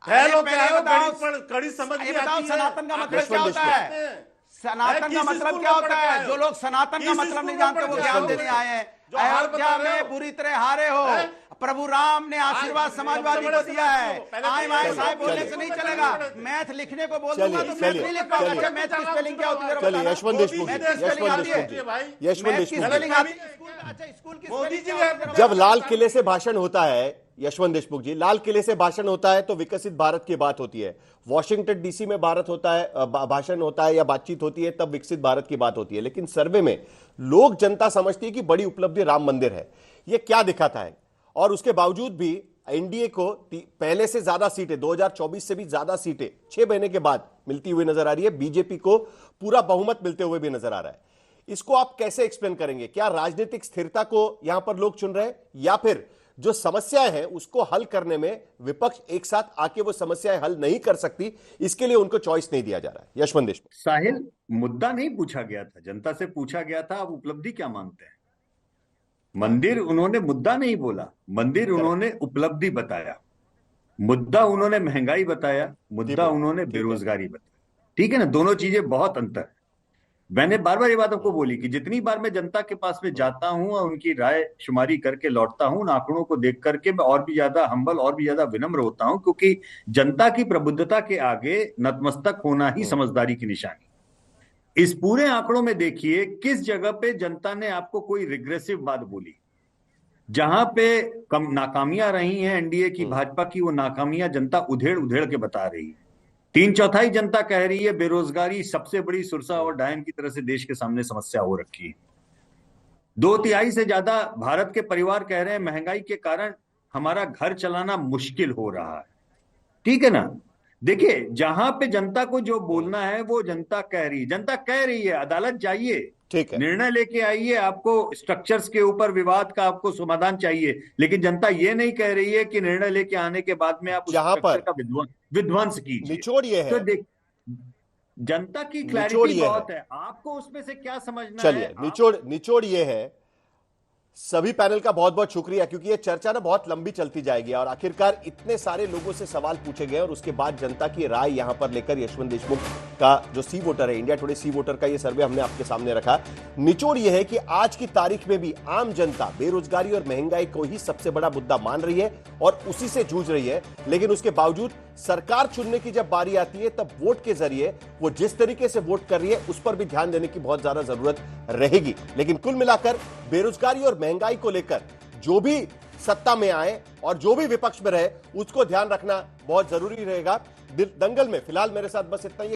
कड़ी समझ में बताओ, आती है। सनातन का मतलब क्या यशवंत होता है? सनातन का मतलब क्या होता है? जो लोग सनातन का मतलब नहीं जानते वो ज्ञान देने आए हैं। अयोध्या में बुरी तरह हारे हो, प्रभु राम ने आशीर्वाद समाजवादी को दिया है। आए वाए साहब बोलने से नहीं चलेगा, मैथ लिखने को बोल दूंगा तो मैथ नहीं लिख पाऊंगा। अच्छा, मैथ की स्पेलिंग क्या होती है जरा चलिए बताना। यशवंत देशमुख मैथ की स्पेलिंग आती है? यशवंत मैथ की देशमुख स्पेलिंग आती है? अच्छा, स्कूल की स्पेलिंग क्या होती है? जब लाल किले से भाषण होता है, यशवंत देशमुख जी, लाल किले से भाषण होता है तो विकसित भारत की बात होती है। वॉशिंगटन डीसी में भारत होता है, भाषण होता है या बातचीत होती है, तब विकसित भारत की बात होती है। लेकिन सर्वे में लोग, जनता समझती है कि बड़ी उपलब्धि राम मंदिर है। ये क्या दिखाता है? और उसके बावजूद भी एनडीए को पहले से ज्यादा सीटें, 2024 से भी ज्यादा सीटें 6 महीने के बाद मिलती हुई नजर आ रही है। बीजेपी को पूरा बहुमत मिलते हुए भी नजर आ रहा है। इसको आप कैसे एक्सप्लेन करेंगे? क्या राजनीतिक स्थिरता को यहां पर लोग चुन रहे हैं, या फिर जो समस्याएं हैं उसको हल करने में विपक्ष एक साथ आके वो समस्याएं हल नहीं कर सकती, इसके लिए उनको चॉइस नहीं दिया जा रहा है? यशवंत देशमुख साहिल, मुद्दा नहीं पूछा गया था, जनता से पूछा गया था आप उपलब्धि क्या मानते हैं। मंदिर उन्होंने मुद्दा नहीं बोला, मंदिर उन्होंने उपलब्धि बताया। मुद्दा उन्होंने महंगाई बताया, मुद्दा उन्होंने बेरोजगारी बताया। ठीक है ना, दोनों चीजें बहुत अंतर है। मैंने बार बार ये बात आपको बोली कि जितनी बार मैं जनता के पास में जाता हूं और उनकी राय शुमारी करके लौटता हूं, उन आंकड़ों को देख करके मैं और भी ज्यादा हम्बल और भी ज्यादा विनम्र होता हूं, क्योंकि जनता की प्रबुद्धता के आगे नतमस्तक होना ही समझदारी की निशानी। इस पूरे आंकड़ों में देखिए किस जगह पे जनता ने आपको कोई रिग्रेसिव बात बोली। जहां पे कम नाकामियां रही हैं एनडीए की, भाजपा की, वो नाकामियां जनता उधेड़ उधेड़ के बता रही है। 3/4 जनता कह रही है बेरोजगारी सबसे बड़ी सुरसा और डायन की तरह से देश के सामने समस्या हो रखी है। 2/3 से ज्यादा भारत के परिवार कह रहे हैं महंगाई के कारण हमारा घर चलाना मुश्किल हो रहा है। ठीक है ना। देखिए, जहां पे जनता को जो बोलना है वो जनता कह रही है, अदालत जाइए, ठीक है। निर्णय लेके आइए, आपको स्ट्रक्चर्स के ऊपर विवाद का आपको समाधान चाहिए, लेकिन जनता ये नहीं कह रही है कि निर्णय लेके आने के बाद में आप उस जहां पर स्ट्रक्चर का विध्वंस कीजिए। निचोड़ ये है, तो देख, जनता की निचोड़ क्लैरिटी ये बहुत है, आपको उसमें से क्या समझना है। चलिए, निचोड़ ये है। सभी पैनल का बहुत बहुत शुक्रिया, क्योंकि ये चर्चा ना बहुत लंबी चलती जाएगी और आखिरकार इतने सारे लोगों से सवाल पूछे गए और उसके बाद जनता की राय यहां पर लेकर यशवंत देशमुख का जो सी वोटर है, इंडिया टुडे सी वोटर का ये सर्वे हमने आपके सामने रखा। निचोड़ ये है कि आज की तारीख में भी आम जनता बेरोजगारी और महंगाई को ही सबसे बड़ा मुद्दा मान रही है और उसी से जूझ रही है, लेकिन उसके बावजूद सरकार चुनने की जब बारी आती है तब वोट के जरिए वो जिस तरीके से वोट कर रही है उस पर भी ध्यान देने की बहुत ज्यादा जरूरत रहेगी। लेकिन कुल मिलाकर बेरोजगारी और महंगाई को लेकर जो भी सत्ता में आए और जो भी विपक्ष में रहे उसको ध्यान रखना बहुत जरूरी रहेगा। दंगल में फिलहाल मेरे साथ बस इतना ही।